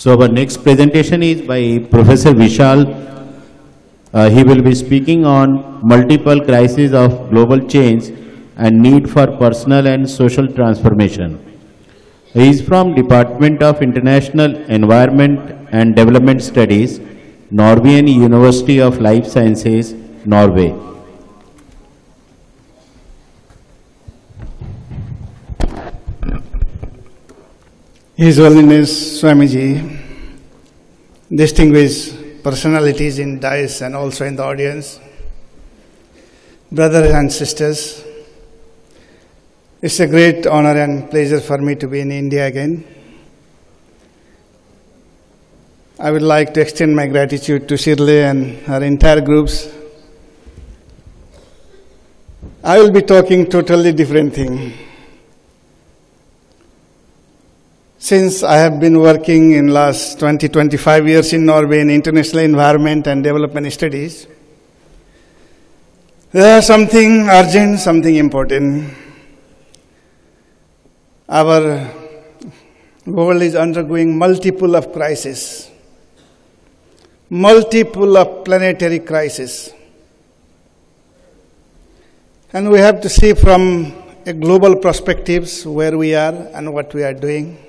So our next presentation is by Professor Vishal. He will be speaking on multiple crises of global change and need for personal and social transformation. He is from Department of International Environment and Development Studies, Norwegian University of Life Sciences, Norway. His Holiness Swamiji, distinguished personalities in dais and also in the audience, brothers and sisters, it's a great honor and pleasure for me to be in India again. I would like to extend my gratitude to Shirley and her entire groups. I will be talking totally different thing. Since I have been working in last 20-25 years in Norway in international environment and development studies, there is something urgent, something important. Our world is undergoing multiple of crises, multiple of planetary crises. And we have to see from a global perspectives where we are and what we are doing,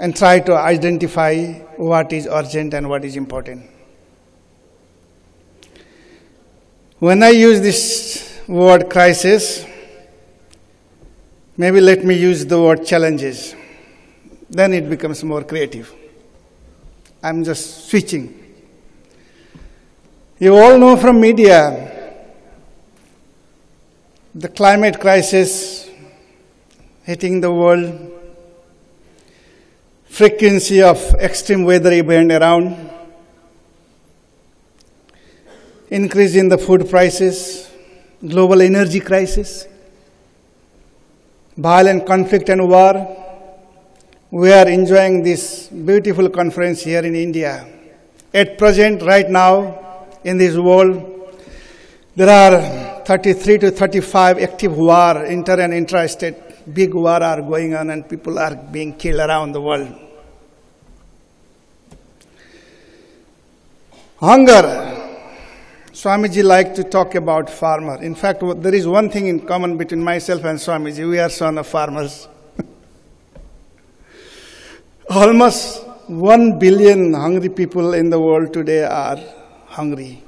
and try to identify what is urgent and what is important. When I use this word crisis, maybe let me use the word challenges. Then it becomes more creative. I'm just switching. You all know from media, the climate crisis hitting the world, frequency of extreme weather event around, increase in the food prices, global energy crisis, violent conflict and war. We are enjoying this beautiful conference here in India. At present, right now, in this world, there are 33 to 35 active war, inter and intra-state, big war are going on and people are being killed around the world. Hunger. Swamiji liked to talk about farmer. In fact, there is one thing in common between myself and Swamiji. We are son of farmers. Almost 1 billion hungry people in the world today are hungry.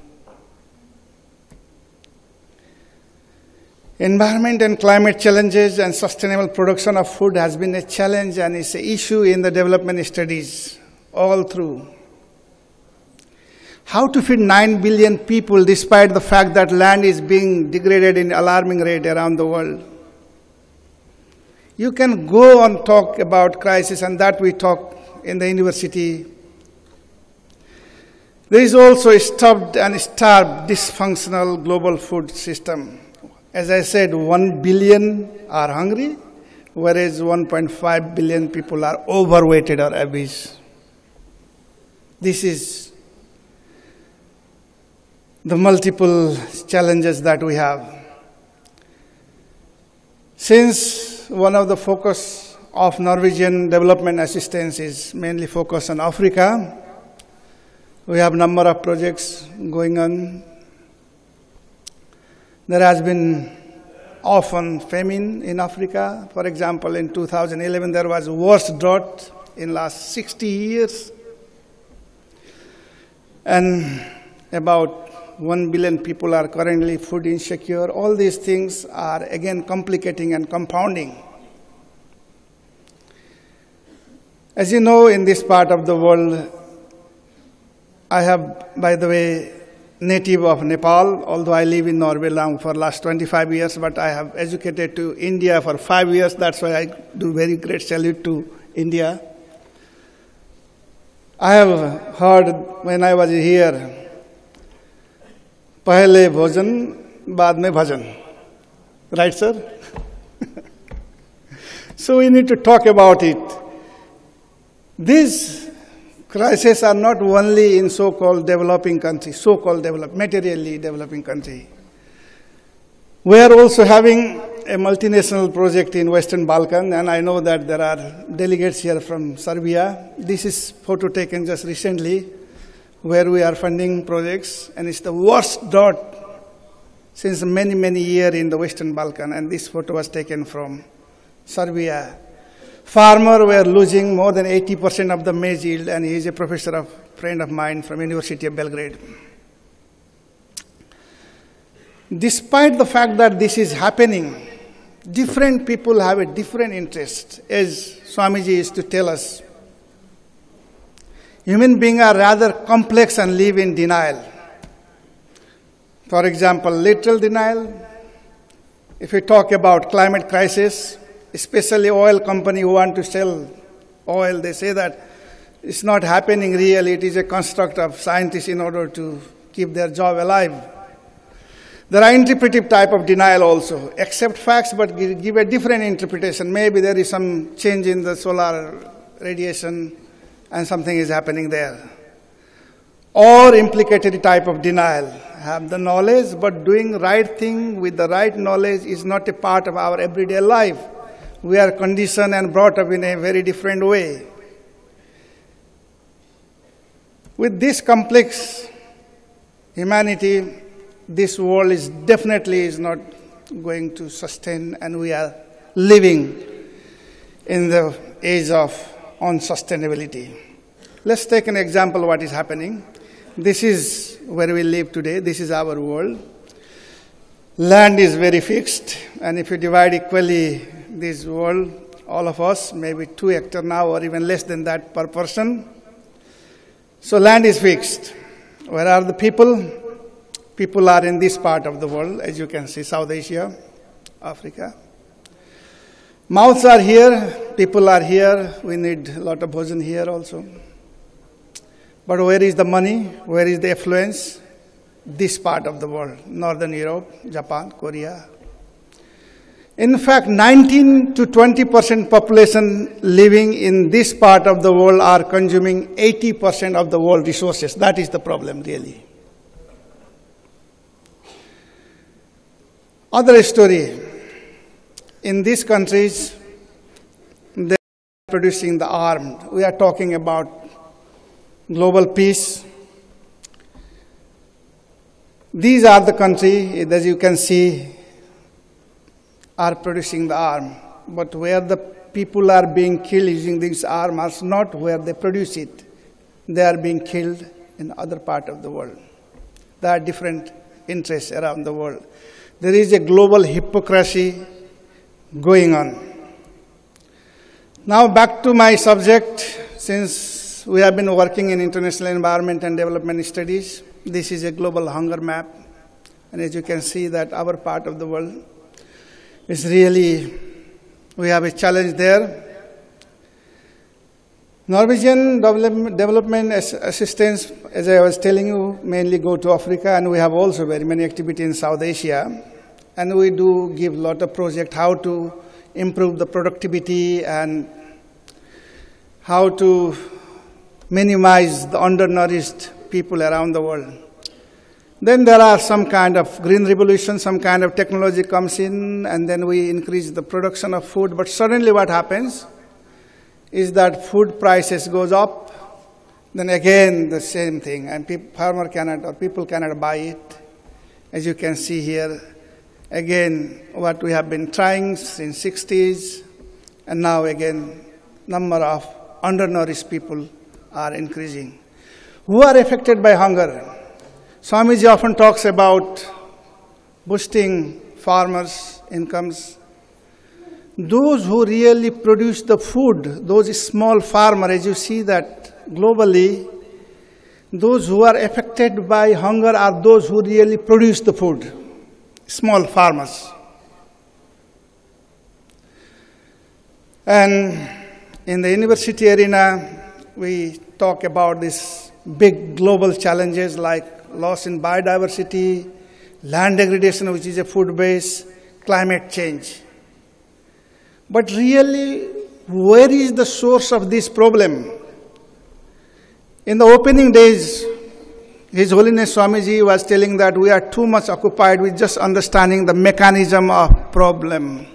Environment and climate challenges and sustainable production of food has been a challenge and is an issue in the development studies all through. How to feed 9 billion people despite the fact that land is being degraded in alarming rate around the world? You can go and talk about crisis, and that we talk in the university. There is also a stuffed and starved, dysfunctional global food system. As I said, 1 billion are hungry, whereas 1.5 billion people are overweighted or obese. This is the multiple challenges that we have. Since one of the focus of Norwegian development assistance is mainly focused on Africa, we have a number of projects going on. There has been often famine in Africa. For example, in 2011, there was worst drought in last 60 years. And about 1 billion people are currently food insecure. All these things are again complicating and compounding. As you know, in this part of the world, I have, by the way, native of Nepal, although I live in Norway now for last 25 years, but I have educated to India for 5 years. That's why I do very great salute to India. I have heard when I was here, पहले भोजन बाद में भजन, right sir? So we need to talk about it. These crises are not only in so-called developing countries, materially developing countries. We are also having a multinational project in Western Balkan, and I know that there are delegates here from Serbia. This is photo taken just recently, where we are funding projects, and it's the worst drought since many, many years in the Western Balkan, and this photo was taken from Serbia. Farmers were losing more than 80% of the maize yield, and he is a professor, friend of mine from University of Belgrade. Despite the fact that this is happening, different people have a different interest, as Swamiji used to tell us. Human beings are rather complex and live in denial. For example, literal denial. If we talk about climate crisis, especially oil company who want to sell oil, they say that it's not happening really, it is a construct of scientists in order to keep their job alive. There are interpretive type of denial also, accept facts but give a different interpretation. Maybe there is some change in the solar radiation and something is happening there. Or implicatory type of denial, have the knowledge but doing right thing with the right knowledge is not a part of our everyday life. We are conditioned and brought up in a very different way. With this complex humanity, this world is definitely not going to sustain, and we are living in the age of unsustainability. Let's take an example of what is happening. This is where we live today. This is our world. Land is very fixed, and if you divide equally this world, all of us, maybe 2 hectares now or even less than that per person. So land is fixed. Where are the people? People are in this part of the world, as you can see, South Asia, Africa. Mouths are here, people are here, we need a lot of bhojan here also. But where is the money? Where is the affluence? This part of the world, Northern Europe, Japan, Korea. In fact, 19 to 20% population living in this part of the world are consuming 80% of the world resources. That is the problem, really. Other story, in these countries, they are producing the armed. We are talking about global peace. These are the countries, as you can see, are producing the arm. But where the people are being killed using these arms, not where they produce it. They are being killed in other part of the world. There are different interests around the world. There is a global hypocrisy going on. Now back to my subject, since we have been working in international environment and development studies, this is a global hunger map. And as you can see that our part of the world is really, we have a challenge there. Norwegian development assistance, as I was telling you, mainly go to Africa, and we have also very many activities in South Asia. And we do give a lot of projects how to improve the productivity and how to minimize the undernourished people around the world. Then there are some kind of green revolution, some kind of technology comes in, and then we increase the production of food. But suddenly what happens is that food prices goes up, then again the same thing, and farmer cannot or people cannot buy it. As you can see here, again what we have been trying since 60s, and now again number of undernourished people are increasing. Who are affected by hunger? Swamiji often talks about boosting farmers' incomes. Those who really produce the food, those small farmers, as you see that globally, those who are affected by hunger are those who really produce the food, small farmers. And in the university arena, we talk about these big global challenges like loss in biodiversity, land degradation, which is a food base, climate change. But really, where is the source of this problem? In the opening days, His Holiness Swamiji was telling that we are too much occupied with just understanding the mechanism of problem,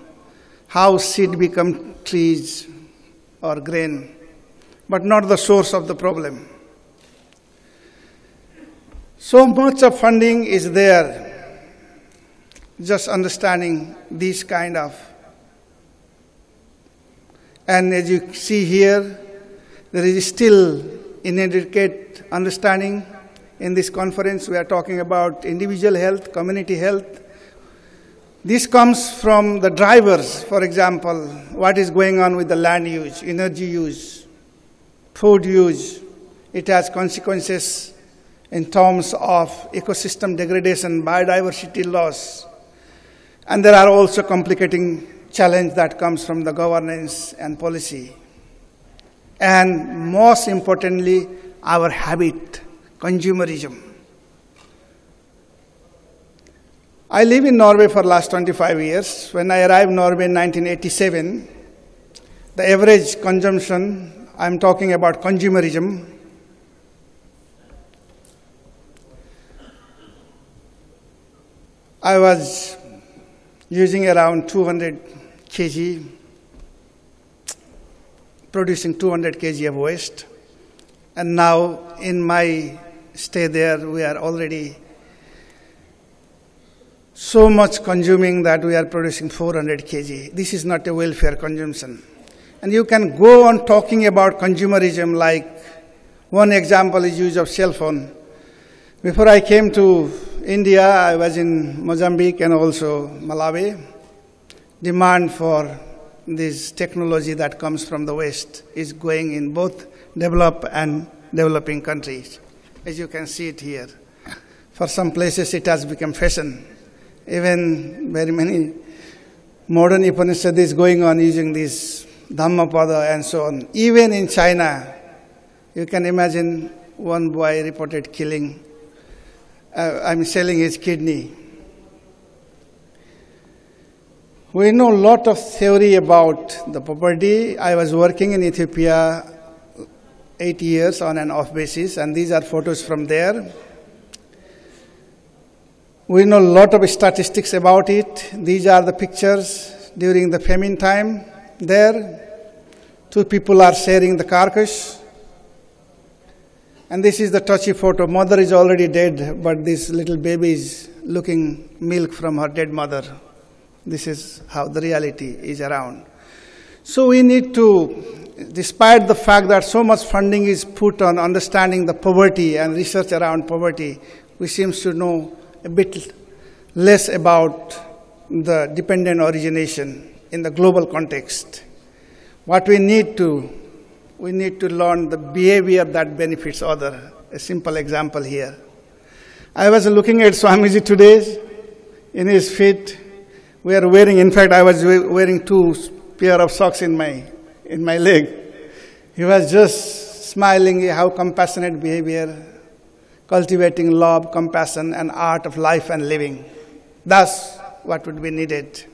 how seed become trees or grain, but not the source of the problem. So much of funding is there, just understanding these kind of. And as you see here, there is still inadequate understanding. In this conference, we are talking about individual health, community health. This comes from the drivers, for example, what is going on with the land use, energy use, food use. It has consequences in terms of ecosystem degradation, biodiversity loss. And there are also complicating challenges that comes from the governance and policy. And most importantly, our habit. Consumerism. I live in Norway for the last 25 years. When I arrived in Norway in 1987, the average consumption, I'm talking about consumerism, I was using around 200 kg, producing 200 kg of waste. And now in my stay there, we are already so much consuming that we are producing 400 kg. This is not a welfare consumption. And you can go on talking about consumerism, like one example is use of cell phone. Before I came to India, I was in Mozambique and also Malawi. Demand for this technology that comes from the West is going in both developed and developing countries. As you can see it here. For some places it has become fashion. Even very many modern Upanishads going on using this Dhammapada and so on. Even in China, you can imagine one boy reported selling his kidney. We know a lot of theory about the poverty. I was working in Ethiopia 8 years on an off basis, and these are photos from there. We know a lot of statistics about it. These are the pictures during the famine time there. Two people are sharing the carcass. And this is the touchy photo. Mother is already dead, but this little baby is looking milk from her dead mother. This is how the reality is around. So we need to, despite the fact that so much funding is put on understanding the poverty and research around poverty, we seem to know a bit less about the dependent origination in the global context. What we need to learn the behavior that benefits others. A simple example here. I was looking at Swamiji today. In his feet, we are wearing, in fact, I was wearing 2 pair of socks in my leg. He was just smiling, how compassionate behavior, cultivating love, compassion, and art of life and living. That's what would be needed.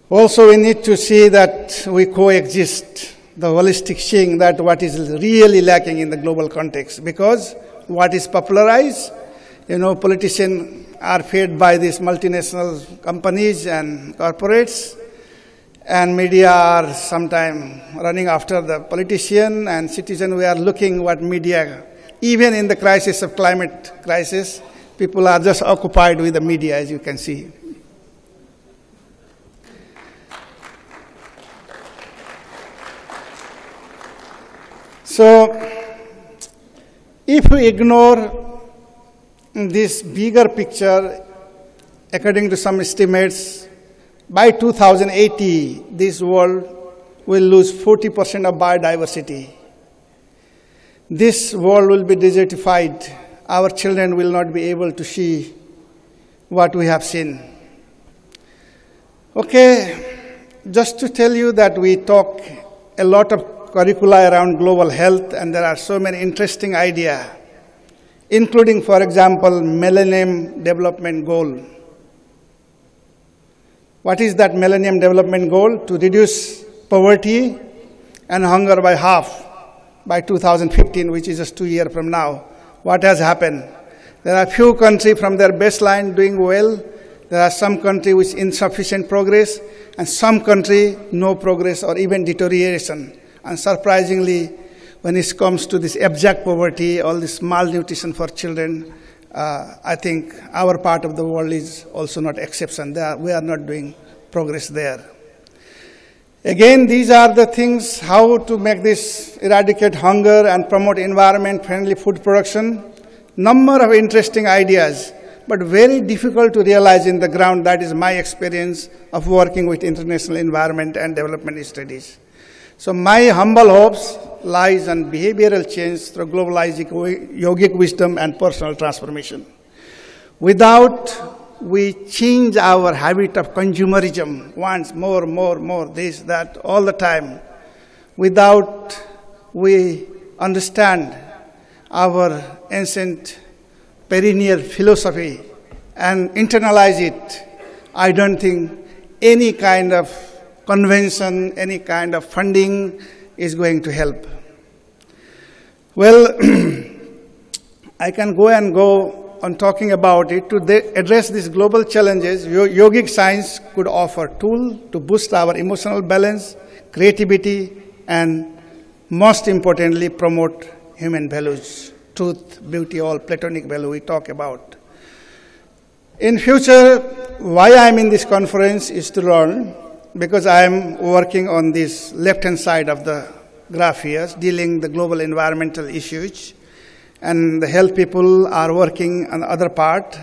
Also, we need to see that we coexist, the holistic seeing that what is really lacking in the global context. Because what is popularized, politicians are fed by these multinational companies and corporates, and media are sometimes running after the politician, and citizen, we are looking what media, even in the crisis of climate crisis, people are just occupied with the media, as you can see. So, if we ignore this bigger picture, according to some estimates, by 2080, this world will lose 40% of biodiversity. This world will be desertified. Our children will not be able to see what we have seen. Okay, just to tell you that we talk a lot of curricula around global health, and there are so many interesting ideas, including, for example, Millennium Development Goal. What is that Millennium Development Goal? To reduce poverty and hunger by half by 2015, which is just 2 years from now. what has happened. There are few countries from their baseline doing well. There are some countries with insufficient progress, and some countries no progress or even deterioration. And surprisingly, when it comes to this abject poverty, all this malnutrition for children, I think our part of the world is also not exception. We are not doing progress there. Again, these are the things, how to make this, eradicate hunger and promote environment-friendly food production. Number of interesting ideas, but very difficult to realize in the ground. That is my experience of working with international environment and development studies. So my humble hopes lies on behavioral change through globalizing yogic wisdom and personal transformation. Without we change our habit of consumerism, wants more, this, that, all the time, without we understand our ancient perennial philosophy and internalize it, I don't think any kind of convention, any kind of funding is going to help. Well, I can go on talking about it. To address these global challenges, yogic science could offer tools to boost our emotional balance, creativity, and most importantly, promote human values, truth, beauty, all Platonic value we talk about. In future, why I'm in this conference is to learn, because I'm working on this left-hand side of the graph here, dealing the global environmental issues, and the health people are working on the other part,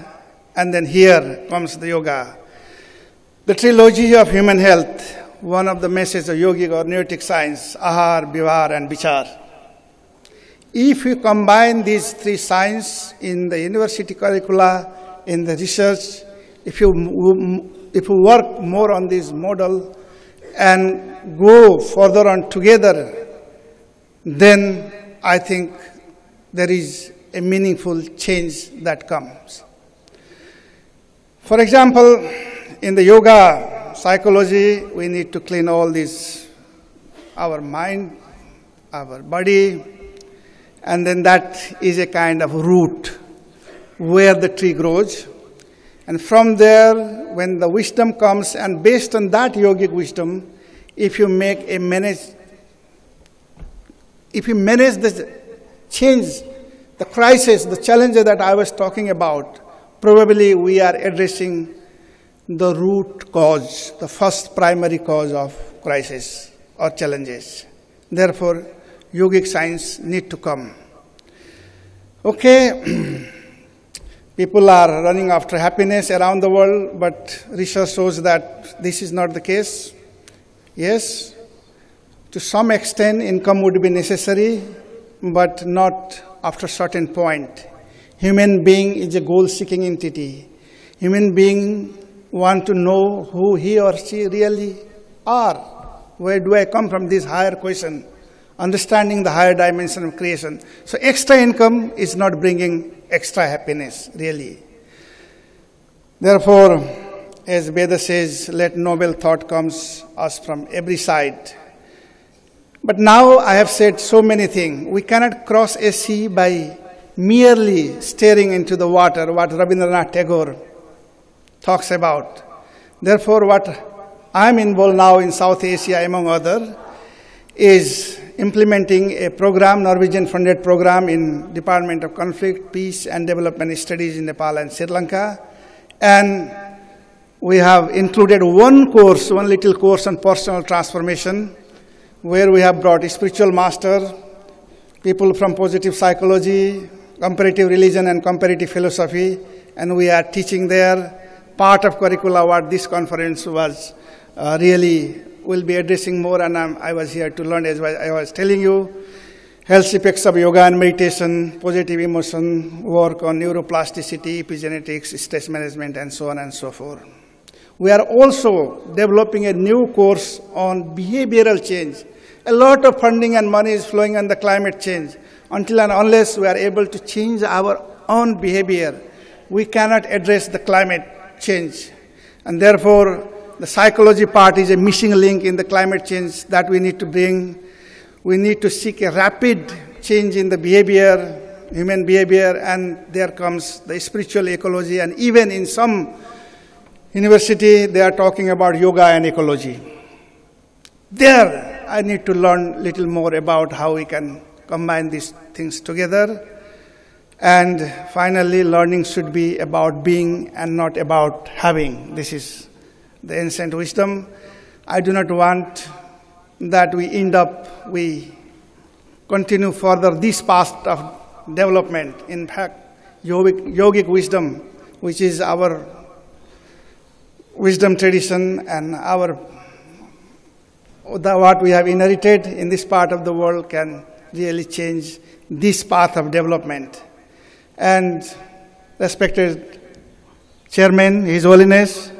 and then here comes the yoga. The trilogy of human health, one of the messages of yogic or noetic science, ahar, vihar, and vichar. If you combine these three sciences in the university curricula, in the research, if you work more on this model and go further on together, then I think there is a meaningful change that comes. For example, in the yoga psychology, we need to clean all this, our mind, our body, and then that is a kind of root where the tree grows. And from there, when the wisdom comes, and based on that yogic wisdom, if you manage the change, the crisis, the challenges that I was talking about, probably we are addressing the root cause, the first primary cause of crisis or challenges. Therefore, yogic science need to come. Okay, people are running after happiness around the world, but research shows that this is not the case. Yes, to some extent, income would be necessary, but not after a certain point. Human being is a goal-seeking entity. Human being want to know who he or she really are. Where do I come from? This higher question, understanding the higher dimension of creation. So extra income is not bringing extra happiness, really. Therefore, as Veda says, let noble thought comes us from every side. But now I have said so many things. We cannot cross a sea by merely staring into the water, what Rabindranath Tagore talks about. Therefore, what I'm involved now in South Asia, among others, is implementing a program, Norwegian-funded program in Department of Conflict, Peace and Development Studies in Nepal and Sri Lanka. And we have included one little course on personal transformation, where we have brought a spiritual master, people from positive psychology, comparative religion and comparative philosophy, and we are teaching there. Part of curricula what this conference was really will be addressing more, and I was here to learn, as I was telling you, health effects of yoga and meditation, positive emotion, work on neuroplasticity, epigenetics, stress management, and so on and so forth. We are also developing a new course on behavioral change. A lot of funding and money is flowing on the climate change. Until and unless we are able to change our own behavior, we cannot address the climate change. And therefore, the psychology part is a missing link in the climate change that we need to bring. We need to seek a rapid change in the behavior, human behavior, and there comes the spiritual ecology, and even in some university they are talking about yoga and ecology. There I need to learn little more about how we can combine these things together. And finally, learning should be about being and not about having. This is the ancient wisdom. I do not want that we continue further this path of development. In fact, yogic wisdom, which is our wisdom tradition and what we have inherited in this part of the world, can really change this path of development. And respected Chairman, His Holiness,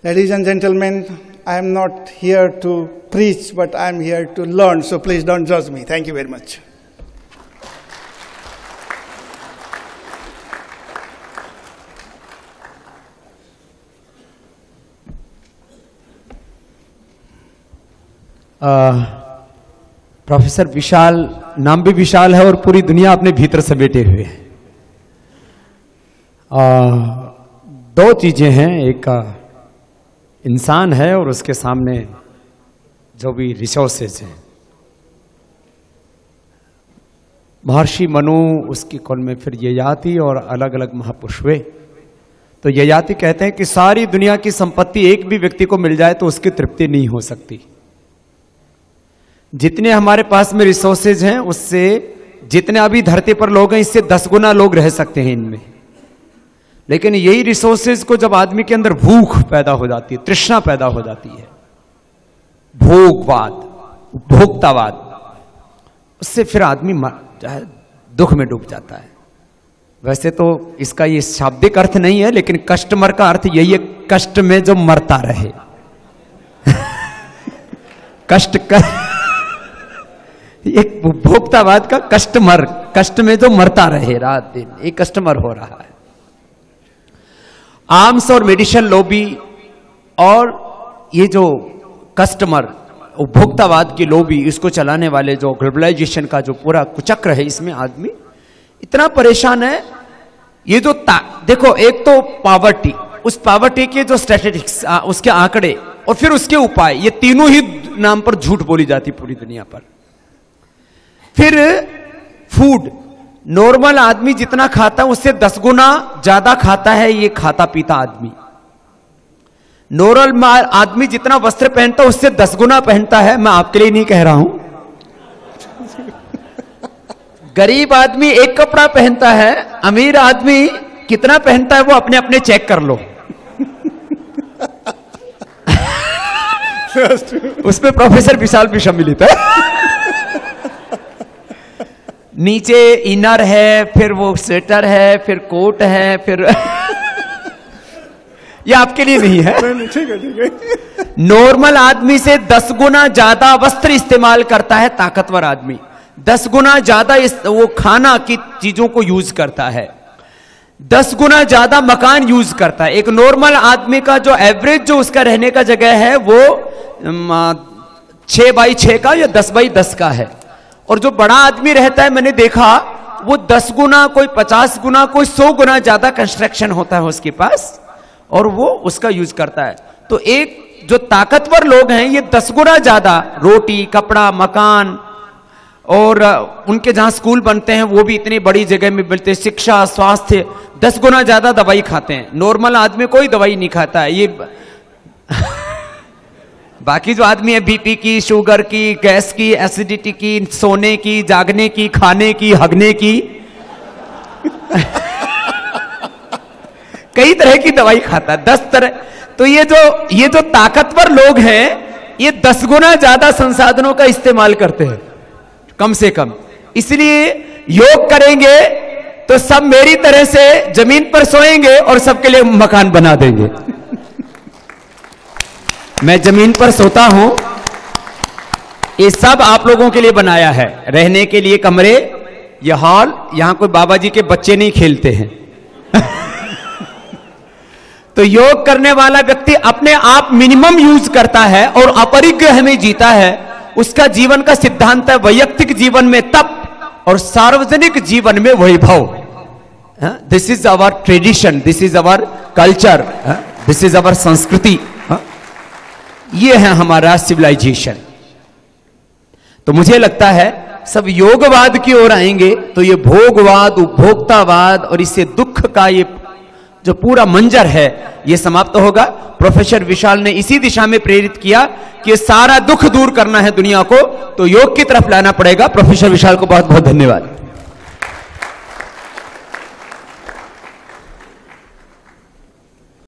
ladies and gentlemen, I am not here to preach, but I am here to learn, so please don't judge me. Thank you very much. Professor Vishal, नाम भी विशाल है और पूरी दुनिया अपने भीतर समेटे हुए है। दो चीजें हैं, एक इंसान है और उसके सामने जो भी रिसोर्सेज हैं। महर्षि मनु, उसकी कुल में फिर ययाति और अलग अलग महापुरुष हुए। तो ययाति कहते हैं कि सारी दुनिया की संपत्ति एक भी व्यक्ति को मिल जाए तो उसकी तृप्ति नहीं हो सकती। जितने हमारे पास में रिसोर्सेज हैं, उससे जितने अभी धरती पर लोग हैं, इससे 10 गुना लोग रह सकते हैं इनमें। लेकिन यही रिसोर्सेज को जब आदमी के अंदर भूख पैदा हो जाती है, तृष्णा पैदा हो जाती है, भोगवाद, उपभोक्तावाद, उससे फिर आदमी दुख में डूब जाता है। वैसे तो इसका ये शाब्दिक अर्थ नहीं है, लेकिन कस्टमर का अर्थ यही है, कष्ट में जो मरता रहे। एक उपभोक्तावाद का कस्टमर, कष्ट में जो मरता रहे रात दिन, एक कस्टमर हो रहा है। आर्म्स और मेडिसिन लॉबी और ये जो कस्टमर उपभोक्तावाद की लॉबी, इसको चलाने वाले जो ग्लोबलाइजेशन का जो पूरा कुचक्र है, इसमें आदमी इतना परेशान है। ये जो देखो, एक तो पावर्टी, उस पावर्टी के जो स्टैटिस्टिक्स, उसके आंकड़े और फिर उसके उपाय, ये तीनों ही नाम पर झूठ बोली जाती पूरी दुनिया पर। फिर फूड, नॉर्मल आदमी जितना खाता है उससे 10 गुना ज्यादा खाता है ये खाता पीता आदमी। नॉर्मल आदमी जितना वस्त्र पहनता है उससे 10 गुना पहनता है। मैं आपके लिए नहीं कह रहा हूं। गरीब आदमी एक कपड़ा पहनता है, अमीर आदमी कितना पहनता है वो अपने अपने चेक कर लो। उसमें प्रोफेसर विशाल भी सम्मिलित है। नीचे इनर है, फिर वो स्वेटर है, फिर कोट है, फिर ये आपके लिए नहीं है। ठीक है। नॉर्मल आदमी से 10 गुना ज्यादा वस्त्र इस्तेमाल करता है ताकतवर आदमी, 10 गुना ज्यादा वो खाना की चीजों को यूज करता है, 10 गुना ज्यादा मकान यूज करता है। एक नॉर्मल आदमी का जो एवरेज जो उसका रहने का जगह है वो 6 बाई 6 का या 10 बाई 10 का है। और जो बड़ा आदमी रहता है, मैंने देखा, वो 10 गुना, कोई 50 गुना, कोई 100 गुना ज्यादा कंस्ट्रक्शन होता है उसके पास और वो उसका यूज करता है। तो एक जो ताकतवर लोग हैं, ये 10 गुना ज्यादा रोटी, कपड़ा, मकान और उनके जहां स्कूल बनते हैं वो भी इतनी बड़ी जगह में मिलते हैं, शिक्षा, स्वास्थ्य, 10 गुना ज्यादा दवाई खाते हैं। नॉर्मल आदमी कोई दवाई नहीं खाता है। ये बाकी जो आदमी है, बीपी की, शुगर की, गैस की, एसिडिटी की, सोने की, जागने की, खाने की, हगने की, कई तरह की दवाई खाता है, 10 तरह। तो ये जो ताकतवर लोग हैं, ये 10 गुना ज्यादा संसाधनों का इस्तेमाल करते हैं कम से कम। इसलिए योग करेंगे तो सब मेरी तरह से जमीन पर सोएंगे और सबके लिए मकान बना देंगे। मैं जमीन पर सोता हूं, ये सब आप लोगों के लिए बनाया है, रहने के लिए कमरे, ये हॉल। यहां कोई बाबा जी के बच्चे नहीं खेलते हैं। तो योग करने वाला व्यक्ति अपने आप मिनिमम यूज करता है और अपरिग्रह में जीता है। उसका जीवन का सिद्धांत है वैयक्तिक जीवन में तप और सार्वजनिक जीवन में वैभव। This is our tradition, this is our culture, this is our संस्कृति। ये है हमारा सिविलाइजेशन। तो मुझे लगता है सब योगवाद की ओर आएंगे तो ये भोगवाद, उपभोक्तावाद और इससे दुख का ये जो पूरा मंजर है ये समाप्त होगा। प्रोफेसर विशाल ने इसी दिशा में प्रेरित किया कि सारा दुख दूर करना है दुनिया को, तो योग की तरफ लाना पड़ेगा। प्रोफेसर विशाल को बहुत बहुत धन्यवाद।